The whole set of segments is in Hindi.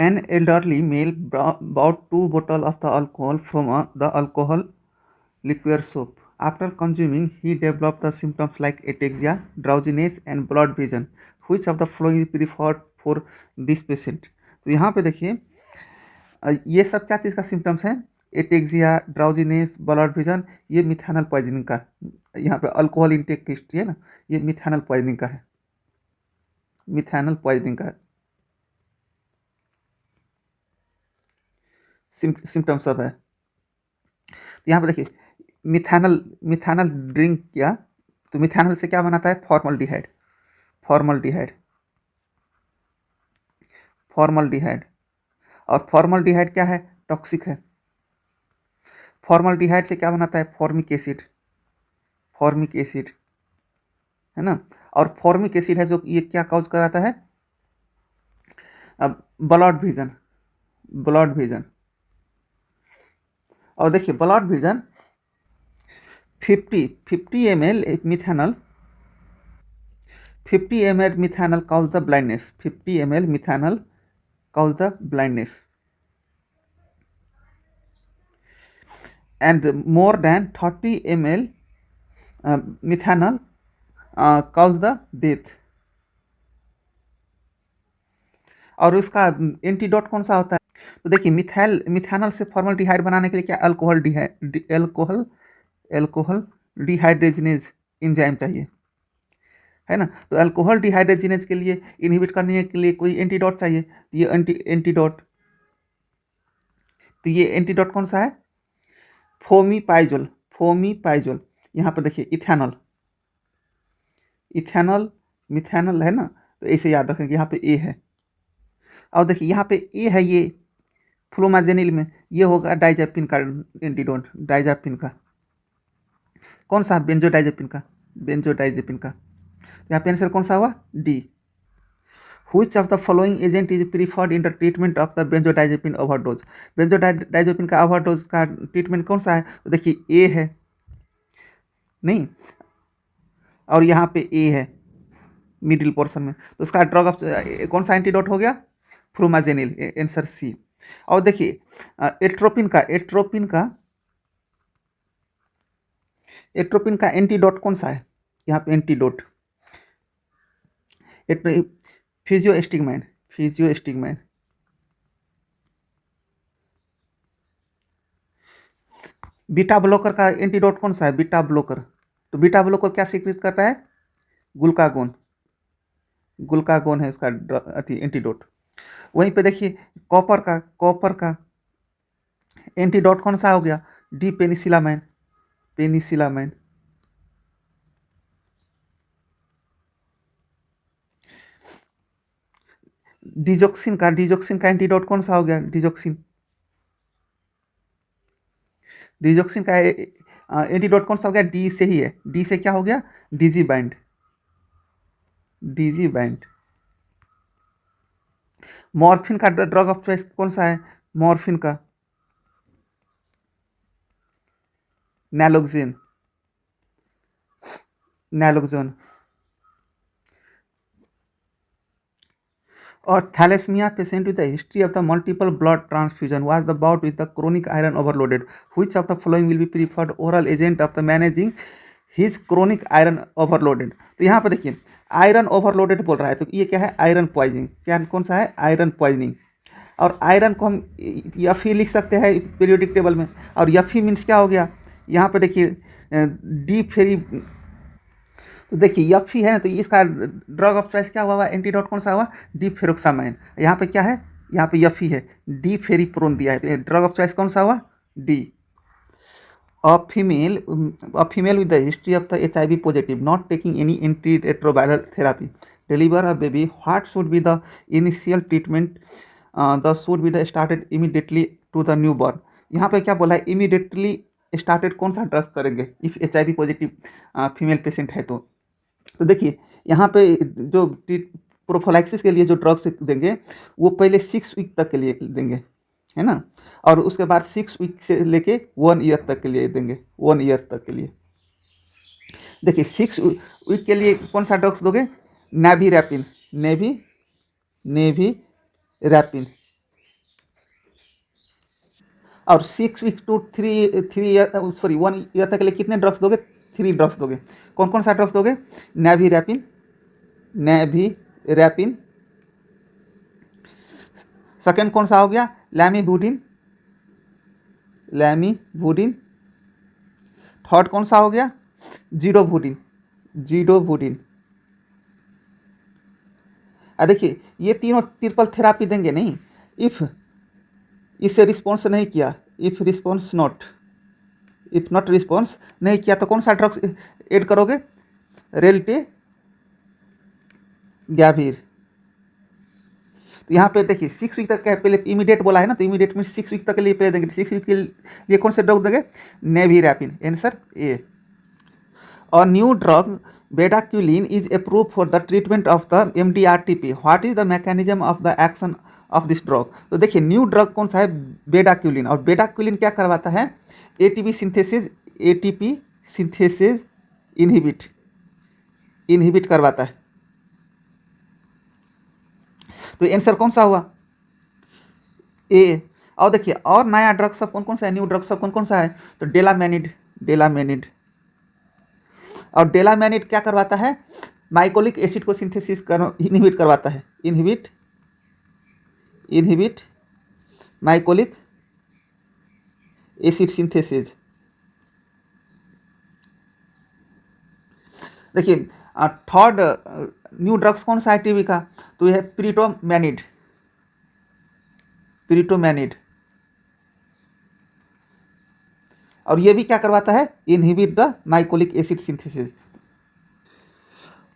An elderly male bought 2 bottles of the alcohol from the alcohol liquor shop. After consuming, he developed the symptoms like ataxia, drowsiness, and blurred vision. Which of the following is preferred for this patient? तो यहाँ पे देखिए ये सब क्या चीज़ का सिम्टम्स है? एटेक्सिया, ड्राउजीनेस, ब्लड विजन, ये मिथानल पॉइजनिंग का, यहाँ पे अल्कोहल इंटेक की हिस्ट्री है ना, ये मिथानल पॉइजनिंग का है, मिथानल पॉइजनिंग का सिम्टम्स सब है। तो यहाँ पे देखिए मिथानल मिथानल ड्रिंक किया तो मिथानल से क्या बनाता है? Formaldehyde, formaldehyde, formaldehyde. और फॉर्मल्डिहाइड क्या है? टॉक्सिक है। फॉर्मल्डिहाइड से क्या बनाता है? फॉर्मिक एसिड, फॉर्मिक एसिड है ना। और फॉर्मिक एसिड है जो ये क्या कॉज कराता है? अब ब्लड विजन, ब्लड विजन। और देखिए blood vision 50 ml methanol, 50 ml methanol cause the blindness, 50 ml methanol cause the blindness, and more than 30 ml methanol cause the death। और उसका एंटीडोट कौन सा होता है? तो देखिए मिथानल से फॉर्मल्डिहाइड बनाने के लिए क्या? अल्कोहल डिहाइड्रोजिनेज एंजाइम चाहिए, है ना। तो अल्कोहल डिहाइड्रोजिनेज के लिए इनहिबिट करने के लिए कोई एंटीडोट चाहिए। तो ये एंटीडोट कौन सा है? फोमीपाइजोल, फोमीपाइजोल। यहाँ पर देखिए इथेनॉल, इथेनॉल मिथेनॉल है ना, तो ऐसे याद रखेंगे। यहाँ पे ए है और देखिए यहाँ पे ए है, ये फ्लोमाजेनिल में ये होगा डाइजापिन का एंटीडोट, डाइजापिन का। कौन सा? बेंजोडाइजेपिन का, बेंजोडाइजेपिन का। यहाँ पे आंसर कौन सा हुआ? D. Which of the following agent is preferred in the treatment of the benzodiazepine overdose? Benzodiazepine का ओवरडोज का ट्रीटमेंट कौन सा है? तो देखिए ए है नहीं, और यहाँ पे ए है मिडिल पोर्शन में, तो उसका ड्रग ऑफ कौन सा एंटीडोट हो गया? फ्लोमाजेनिल, आंसर सी। और देखिए एट्रोपिन का, एट्रोपिन का एंटीडोट कौन सा है? यहाँ पे एंटीडोट फिजियोस्टिगमैन, फिजियोस्टिगमैन। बीटा ब्लॉकर का एंटीडोट कौन सा है? Beta blocker. तो बीटा ब्लॉकर क्या सीक्रेट करता है? ग्लूकागोन, ग्लूकागोन है इसका एंटीडोट। वहीं पे देखिए कॉपर का, कॉपर का एंटीडोट कौन सा हो गया? D penicillamine, penicillamine. डिजोक्सिन का एंटीडोट कौन सा हो गया? डिजोक्सिन, डिजोक्सिन का एंटीडोट कौन सा हो गया? डी से ही है, डी से क्या हो गया? DG band, DG band. Morphine का ड्रग ऑफ चॉइस कौन सा है? मॉर्फिन का नैलोक्सेन, नैलोक्सोन। और thalassaemia patient with the history of the multiple blood transfusion was the bout with the chronic iron overloaded. Which of the following will be preferred oral agent of the managing his chronic iron overloaded? तो यहाँ पर देखिए आयरन ओवरलोडेड बोल रहा है, तो ये क्या है? Iron poisoning. क्या कौन सा है? Iron poisoning. और आयरन को हम यफी लिख सकते हैं पीरियोडिक टेबल में, और यफी मीन्स क्या हो गया? यहाँ पे देखिए डी फेरी, तो देखिए यफी है ना, तो इसका ड्रग ऑफ चॉइस क्या हुआ? एंटीडोट कौन सा हुआ? डी फेरोक्सामाइन। यहाँ पे क्या है? यहाँ पे यफी है, डी फेरीप्रोन दिया है, तो ड्रग ऑफ चॉइस कौन सा हुआ? D. A female with the history of the HIV positive not taking any antiretroviral therapy deliver a baby, what should be the initial treatment? The should be the started immediately to the newborn। यहाँ पे क्या बोला है? immediately started कौन सा ड्रग करेंगे if HIV positive female patient है तो देखिए यहाँ पे जो प्रोफोलैक्सिस के लिए जो ड्रग्स देंगे वो पहले 6 वीक तक के लिए देंगे, है ना। और उसके बाद 6 वीक से लेके 1 ईयर तक के लिए देंगे, 1 ईयर तक के लिए। देखिए 6 वीक के लिए कौन सा ड्रग्स दोगे? नेवी रैपिन, नेवी रैपिन, और 6 week to 3 year sorry 1 year तक के लिए कितने ड्रग्स दोगे? 3 ड्रग्स दोगे। कौन कौन सा ड्रग्स दोगे? नेविरैपिन। सेकेंड कौन सा हो गया? लैमीवुडिन। थर्ड कौन सा हो गया? जीडोवुडिन। देखिए ये तीनों ट्रिपल थेरापी देंगे नहीं, इफ़ इससे रिस्पॉन्स नहीं किया, इफ़ नॉट रिस्पॉन्स नहीं किया तो कौन सा ड्रग्स ऐड करोगे? रेल्टेगैविर। तो यहाँ पे देखिए 6 वीक तक का पहले इमीडिएट बोला है ना, तो इमीडिएट में 6 वीक तक के लिए पहले देंगे। 6 वीक के लिए कौन से ड्रग देंगे? Nevirapine, answer A. और new drug bedaquiline is approve for the treatment of the MDR-TP। What is the mechanism of the action of this drug? तो देखिए न्यू ड्रग कौन सा है? बेडाक्यूलिन। और बेडाक्यूलिन क्या करवाता है? एटीपी सिंथेसिस इनहिबिट करवाता है। तो आंसर कौन सा हुआ? ए। और देखिए और नया ड्रग सब कौन कौन सा है? न्यू ड्रग सब कौन कौन सा है? तो डेलामेनिड। और डेलामेनिड क्या करवाता है? माइकोलिक एसिड को इनहिबिट करवाता है। Inhibit mycolic acid synthesis. देखिए थर्ड न्यू ड्रग्स कौन सा है टीबी का? तो यह है प्रीटोमैनिड। और ये भी क्या करवाता है? Inhibit the mycolic acid synthesis.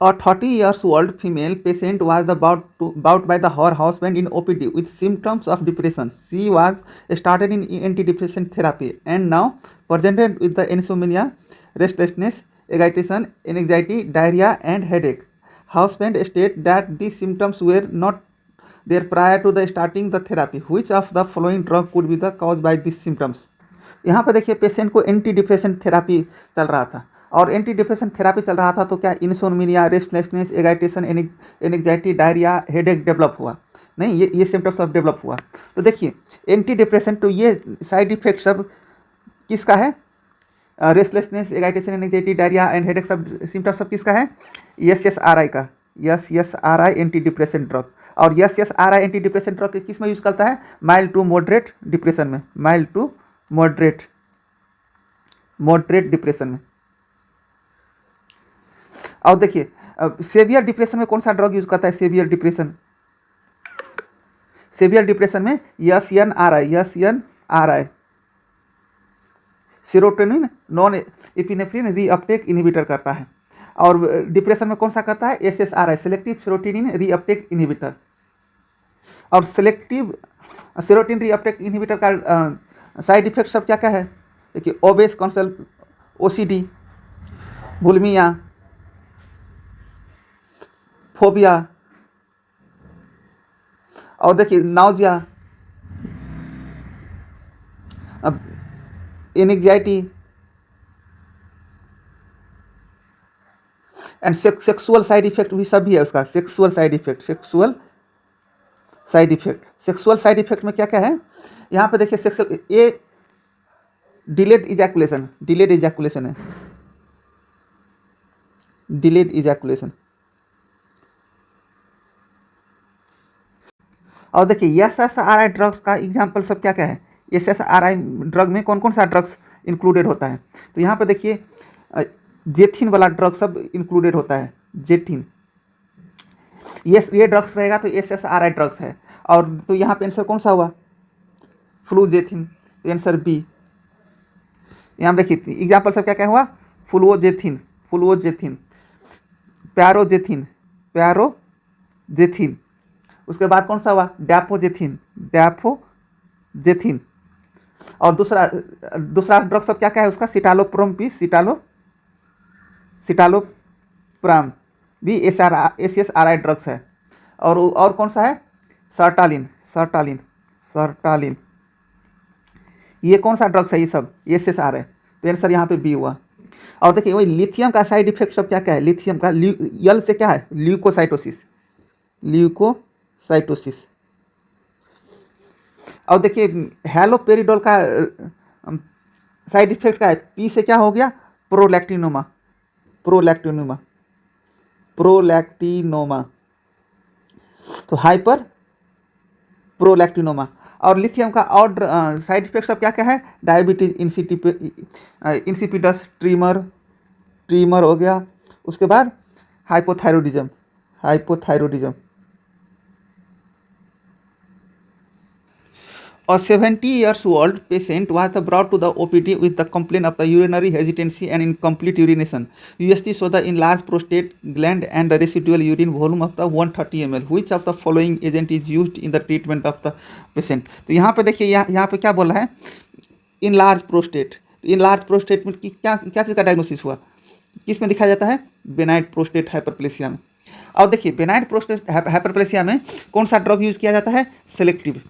A 30-year-old female patient was brought by her husband in OPD with symptoms of depression. She was started in antidepressant therapy and now presented with the insomnia, restlessness, agitation, anxiety, diarrhea, and headache. Husband stated that these symptoms were not there prior to the starting the therapy. Which of the following drug could be the cause by these symptoms? यहाँ पर देखिए पेशेंट को एंटी डिप्रेशन थेरापी चल रहा था, और एंटी डिप्रेशन थेरापी चल रहा था तो क्या insomnia, restlessness, agitation, anxiety, diarrhoea, headache develop हुआ? नहीं, ये सिम्टम्स सब डेवलप हुआ। तो देखिए एंटी डिप्रेशन तो ये साइड इफेक्ट सब किसका है? Restlessness, agitation, anxiety, diarrhoea and headache सब सिम्टम्स सब किसका है? SSRI का। SSRI anti depression drug. और SSRI एंटी डिप्रेशन ड्रग किस में यूज़ करता है? माइल्ड टू मॉडरेट डिप्रेशन में, माइल्ड टू मॉडरेट डिप्रेशन में। और देखिए सेवियर डिप्रेशन में कौन सा ड्रग यूज करता है? सेवियर डिप्रेशन में SNRI serotonin non epinephrine reuptake inhibitor करता है। और डिप्रेशन में कौन सा करता है? SSRI selective serotonin reuptake inhibitor. और सेलेक्टिव सेरोटोनिन रीअपटेक इनहिबिटर का साइड इफेक्ट सब क्या क्या है? देखिए ओबेस कंसल्ट, OCD, बुलिमिया, फोबिया, और देखिए nausea, anxiety and sexual side effect भी सब भी है उसका। सेक्सुअल साइड इफेक्ट में क्या क्या है? यहाँ पे देखिए सेक्सुअल डिलेड इजैकुलेशन है, डिलेड इजैकुलेशन। और देखिए SSRI ड्रग्स का एग्जाम्पल सब क्या क्या है? SSRI ड्रग में कौन कौन सा ड्रग्स इंक्लूडेड होता है? तो यहाँ पे देखिए जेथिन वाला ड्रग सब इंक्लूडेड होता है, जेथिन। ये ड्रग्स रहेगा तो SSRI ड्रग्स है। और तो यहाँ पे आंसर कौन सा हुआ? फ्लूजेथिन, आंसर बी। यहाँ देखिए एग्जाम्पल सब क्या क्या हुआ? फ्लूओजेथिन, प्यारोजेथिन। उसके बाद कौन सा हुआ? डैपोजेथिन। और दूसरा ड्रग सब क्या क्या है उसका? सिटालोप्राम भी SSRI ड्रग्स है। और कौन सा है? सर्टालिन। ये कौन सा ड्रग्स है? ये सब SSRI है, तो आंसर यहाँ पे बी हुआ। और देखिए वही लिथियम का साइड इफेक्ट सब क्या क्या है? लिथियम का यल से क्या है? ल्यूकोसाइटोसिस। और देखिए हैलोपेरिडोल का साइड इफेक्ट का है, पी से क्या हो गया, प्रोलैक्टिनोमा, प्रोलैक्टिनोमा, प्रोलैक्टिनोमा, तो हाइपर प्रोलैक्टिनोमा। और लिथियम का और साइड इफेक्ट सब क्या क्या है, डायबिटीज इंसिपिडस, ट्रीमर, ट्रीमर हो गया, उसके बाद hypothyroidism, hypothyroidism. A 70 years old patient was brought to the OPD with the complaint of the urinary hesitancy and incomplete urination. UST saw the enlarged prostate gland and the residual urine volume of the 130 ml. Which of the following agent is used in the treatment of the patient? तो यहाँ पे देखिए, यहाँ पे क्या बोला है, इनलार्ज प्रोस्टेट। इनलार्ज प्रोस्टेट में क्या क्या चीज़ का डायग्नोसिस हुआ, किस में दिखाया जाता है, बेनाइट प्रोस्टेट हाइपरप्लेसिया में। और देखिए बेनाइट प्रोस्टेट हाइपरप्लेसिया में कौन सा ड्रग यूज़ किया जाता है, selective,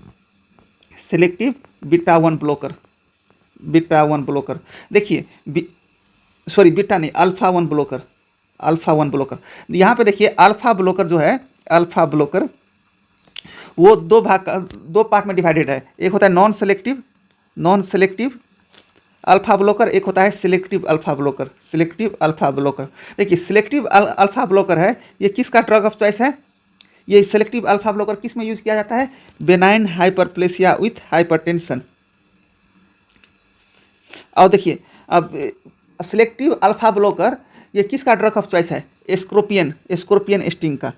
selective beta 1 blocker, beta 1 blocker. देखिए सॉरी बीटा नहीं, अल्फा 1 ब्लॉकर, अल्फा 1 ब्लॉकर। यहाँ पे देखिए अल्फा ब्लॉकर जो है, अल्फा ब्लॉकर वो दो पार्ट में डिवाइडेड है। एक होता है non selective, non selective alpha blocker, एक होता है selective alpha blocker, selective alpha blocker. देखिए सिलेक्टिव अल्फा ब्लॉकर है, ये किसका ड्रग ऑफ चॉइस है, ये सेलेक्टिव अल्फा ब्लॉकर किस में यूज किया जाता है, बेनाइन हाइपरप्लेसिया विथ हाइपरटेंशन। और देखिए अब सेलेक्टिव अल्फा ब्लॉकर ये किसका ड्रग ऑफ चॉइस है, एस्क्रोपियन, एस्क्रोपियन स्टिंग का,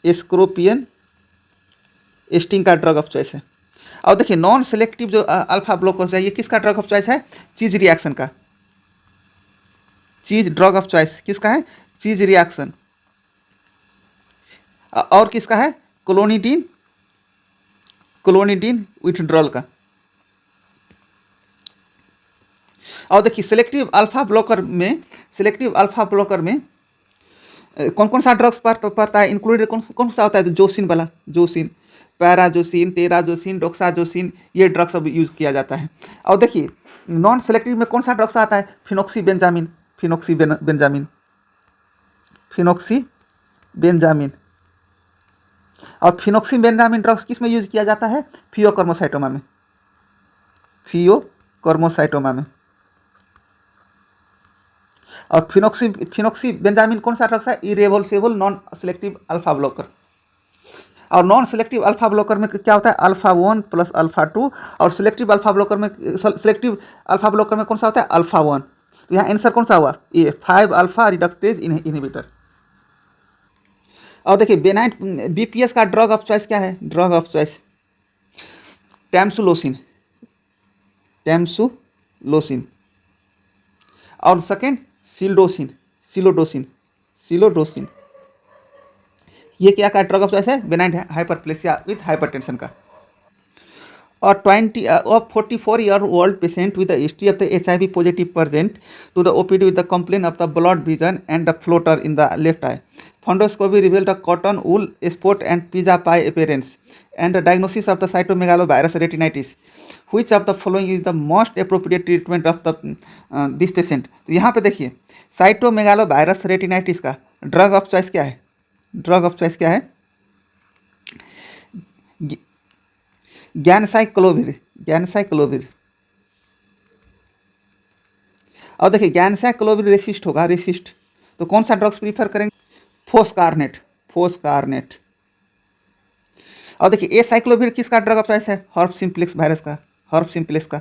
एस्क्रोपियन स्टिंग का ड्रग ऑफ चॉइस है। और देखिए नॉन सेलेक्टिव जो अल्फा ब्लॉकर्स है, ये किसका ड्रग ऑफ चॉइस है, चीज रिएक्शन का, चीज ड्रग ऑफ चॉइस किसका है, चीज रिएक्शन। और किसका है, क्लोनिडीन, क्लोनिडीन विथड्रॉल का। और देखिए सिलेक्टिव अल्फा ब्लॉकर में, सिलेक्टिव अल्फा ब्लॉकर में कौन कौन सा ड्रग्स पड़ता है, इंक्लूडेड कौन कौन सा होता है, तो जोसिन वाला, जोसिन, पैराजोसिन, टेराजोसिन, डोक्साजोसिन, ये ड्रग्स अब यूज़ किया जाता है। और देखिए नॉन सेलेक्टिव में कौन सा ड्रग्स आता है, phenoxy Benjamin, phenoxy Benjamin, phenoxy Benjamin. और फिनोक्सी बेंजामिन ड्रग्स किस में यूज किया जाता है, फियोकर्मोसाइटोमा में, फियोकर्मोसाइटोमा में। और फिनोक्सी बेंजामिन कौन सा ड्रग्स है, इरेवोल्सेबल नॉन सेलेक्टिव अल्फा ब्लॉकर। और नॉन सेलेक्टिव अल्फा ब्लॉकर में क्या होता है, अल्फा 1 प्लस अल्फा 2। और सेलेक्टिव अल्फा ब्लॉकर में, सेलेक्टिव अल्फा ब्लॉकर में कौन सा होता है, अल्फा 1। तो यहाँ आंसर कौन सा हुआ, ये 5 अल्फा रिडक्टेज इनहिबिटर। और देखिए बेनाइट बीपीएस का ड्रग ऑफ चॉइस क्या है, ड्रग ऑफ चॉइस टैम्सुलोसिन, टैम्सुलोसिन। और सेकेंड सिलोडोसिन, सिलोडोसिन, सिलोडोसिन। ये क्या का ड्रग ऑफ चॉइस है, बेनाइट हाइपरप्लेसिया विथ हाइपरटेंशन का। और 44-year-old patient with a history of the HIV positive present to the OPD with the complaint of the blurred vision and the floater in the left eye. Fundoscopy revealed a cotton wool spot and pizza pie appearance and the diagnosis of the cytomegalovirus retinitis. Which of the following is the most appropriate treatment of the this patient? तो यहाँ पे देखिए साइटोमेगालोवायरस रेटिनाइटिस का ड्रग ऑफ चॉइस क्या है, ड्रग ऑफ चॉइस क्या है, ज्ञानसाइक्लोविर, ज्ञानसाइक्लोविर। और देखिए ज्ञानसाइक्लोविर रेसिस्ट होगा, रेसिस्ट, तो कौन सा ड्रग्स प्रीफर करेंगे, फोस्कारनेट, फोस्कारनेट। और देखिए ए साइक्लोविर किसका ड्रग ऑफ चॉइस है, हर्प सिम्प्लेक्स वायरस का, हर्प सिम्प्लेक्स का।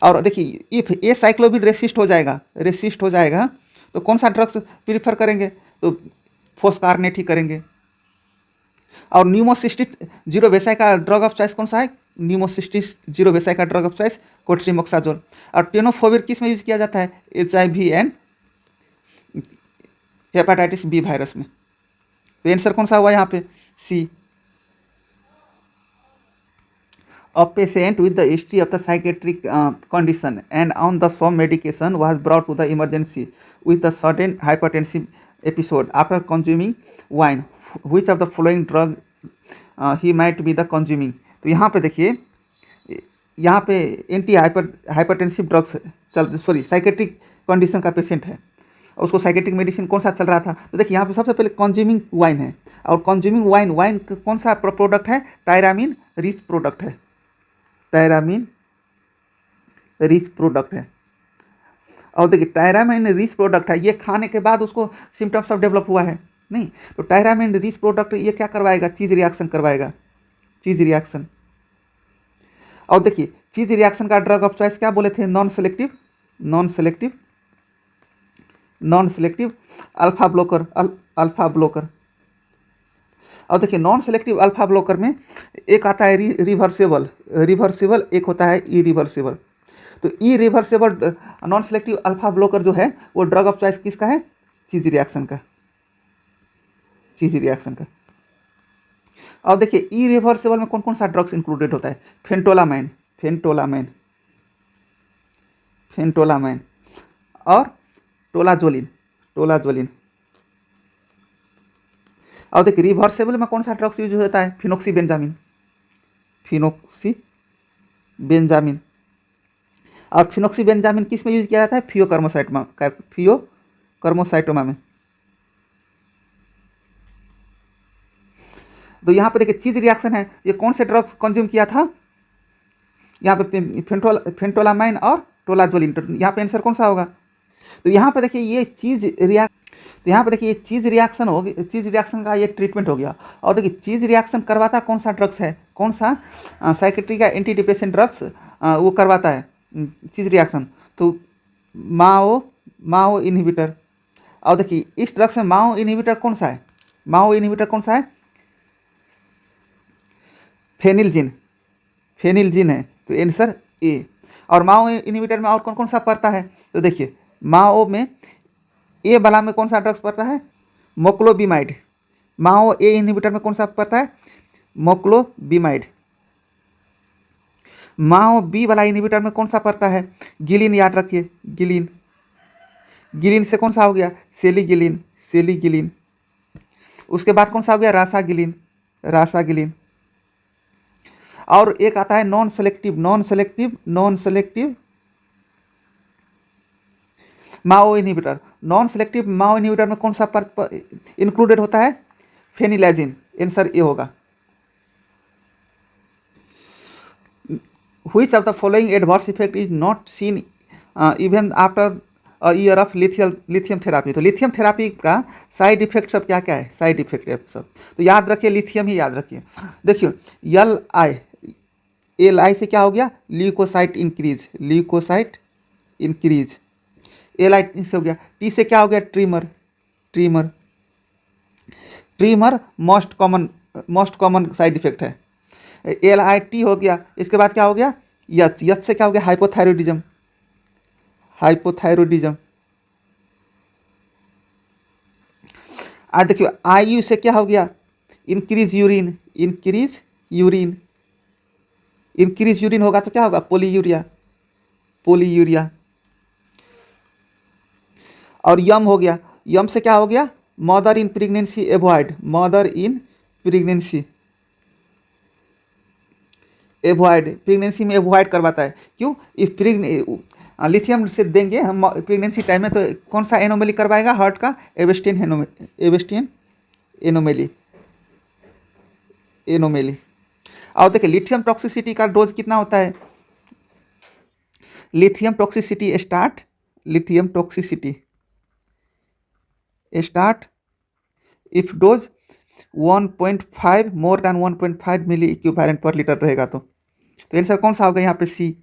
और देखिए इफ ए साइक्लोविर रेसिस्ट हो जाएगा, रेसिस्ट हो जाएगा तो कौन सा ड्रग्स प्रीफर करेंगे, तो फोस्कारनेट ही करेंगे। और न्यूमोसिस्टिस जीरो बेसाई का ड्रग ऑफ चॉइस कौन सा है, न्यूमोसिस्टिस जीरो बेसाई का ड्रग ऑफ चॉइस कोट्रिमोक्साजोल। और टेनोफोविर किस में यूज किया जाता है, HIV and hepatitis B virus में। तो आंसर कौन सा हुआ यहाँ पे, सी। A patient with the history of the psychiatric condition and on the some medication was brought to the emergency with a sudden hypertensive episode after consuming wine. Which of the following drug he might be the consuming? तो यहाँ पे देखिए, यहाँ पे हाइपरटेंसिव ड्रग्स चल, सॉरी साइकेट्रिक कंडीशन का पेशेंट है उसको साइकेट्रिक मेडिसिन कौन सा चल रहा था, तो देखिए यहाँ पे सबसे पहले कंज्यूमिंग वाइन है, और कंज्यूमिंग वाइन वाइन कौन सा प्रोडक्ट है, टायरामीन रिच प्रोडक्ट है, टायरामीन रिच प्रोडक्ट है। और देखिए टायरामीन रिच प्रोडक्ट है, ये खाने के बाद उसको सिम्टम्स सब डेवलप हुआ है नहीं, तो टायरामीन रिच प्रोडक्ट ये क्या करवाएगा, चीज रिएक्शन करवाएगा, चीज रिएक्शन। और देखिए चीज रिएक्शन का ड्रग ऑफ चॉइस क्या बोले थे, non selective, non selective, non selective alpha blocker, alpha blocker. और देखिए नॉन सेलेक्टिव अल्फा ब्लोकर में एक आता है रिवर्सेबल, रिवर्सेबल, एक होता है इरिवर्सेबल। तो irreversible non selective alpha blocker जो है वो ड्रग ऑफ चॉइस किसका है, चीज रिएक्शन का, चीज रिएक्शन का। और देखिए इरिवर्सेबल में कौन कौन सा ड्रग्स इंक्लूडेड होता है, फेंटोलामाइन, फेंटोलामाइन, फेंटोलामाइन और टोलाजोलिन, टोलाजोलिन। और देखिए रिवर्सेबल में कौन सा ड्रग्स यूज होता है, फिनोक्सीबेंजामिन, फिनोक्सीबेंजामिन। और फिनोक्सीबेंजामिन किस में यूज किया जाता है, फियोकर्मोसाइटोमा, फियोकर्मोसाइटोमा में। तो यहाँ पे देखिए चीज रिएक्शन है, ये कौन से ड्रग्स कंज्यूम किया था, यहाँ पे फेंटोलामाइन और टोलाजोलिन, तो यहाँ पे आंसर कौन सा होगा। तो यहाँ पे देखिए ये चीज तो यहाँ पे देखिए ये चीज रिएक्शन हो गई, चीज रिएक्शन का ये ट्रीटमेंट हो गया। और देखिए चीज रिएक्शन करवाता कौन सा ड्रग्स है, कौन सा साइकेट्री का एंटी डिप्रेसेंट ड्रग्स वो करवाता है चीज रिएक्शन, तो माओ, माओ इनहिबिटर। और देखिए इस ड्रग्स में माओ इनहिबिटर कौन सा है, माओ इनहिबिटर कौन सा है, फेनिलजिन, फेनिलजिन है, तो आंसर ए। और माओ इनहिबिटर में और कौन कौन सा पड़ता है, तो देखिए माओ में ए वाला में कौन सा ड्रग्स पड़ता है, मोक्लोबिमाइड। माओ ए इनहिबिटर में कौन सा पड़ता है, मोक्लोबिमाइड। माओ बी वाला इनहिबिटर में कौन सा पड़ता है, गिलिन, याद रखिए गिलिन, गिलिन से कौन सा हो गया, सेलीगिलिन, सेलीगिलिन। उसके बाद कौन सा हो गया, रासागिलिन, रासागिलिन। और एक आता है non selective, non selective, non selective MAO inhibitor. Non selective MAO inhibitor में कौन सा इंक्लूडेड होता है, फेनिलैजिन, आंसर ए होगा। Which of the following adverse effect is not seen even after a year of lithium therapy. तो लिथियम थेरापी का साइड इफेक्ट सब क्या क्या है, साइड इफेक्ट सब तो याद रखिए, लिथियम ही याद रखिए। देखिए एल आई से क्या हो गया, leukocyte increase, leukocyte increase, L I से हो गया। टी से क्या हो गया, tremor, tremor, tremor most common side effect है, एल आई टी हो गया। इसके बाद क्या हो गया, यच, यच से क्या हो गया, हाइपोथायरॉयडिज्म, हाइपोथायरॉयडिज्म। आज देखिए आई यू से क्या हो गया, increase urine, increase urine, increase urine होगा तो क्या होगा, पोलीयूरिया, पोलीयूरिया। और यम हो गया, यम से क्या हो गया, mother in pregnancy avoid, mother in pregnancy avoid, pregnancy में एवॉइड करवाता है, क्यों, इफ लिथियम से देंगे हम प्रेगनेंसी टाइम में तो कौन सा एनोमली करवाएगा, हार्ट का एवेस्टियन, एवेस्टियन एनोमली, एनोमली। और देखिए लिथियम टॉक्सिसिटी का डोज कितना होता है, lithium toxicity start, lithium toxicity start if dose 1.5 more than 1.5 milliequivalent per litre रहेगा। तो आंसर कौन सा होगा यहाँ पे, सी,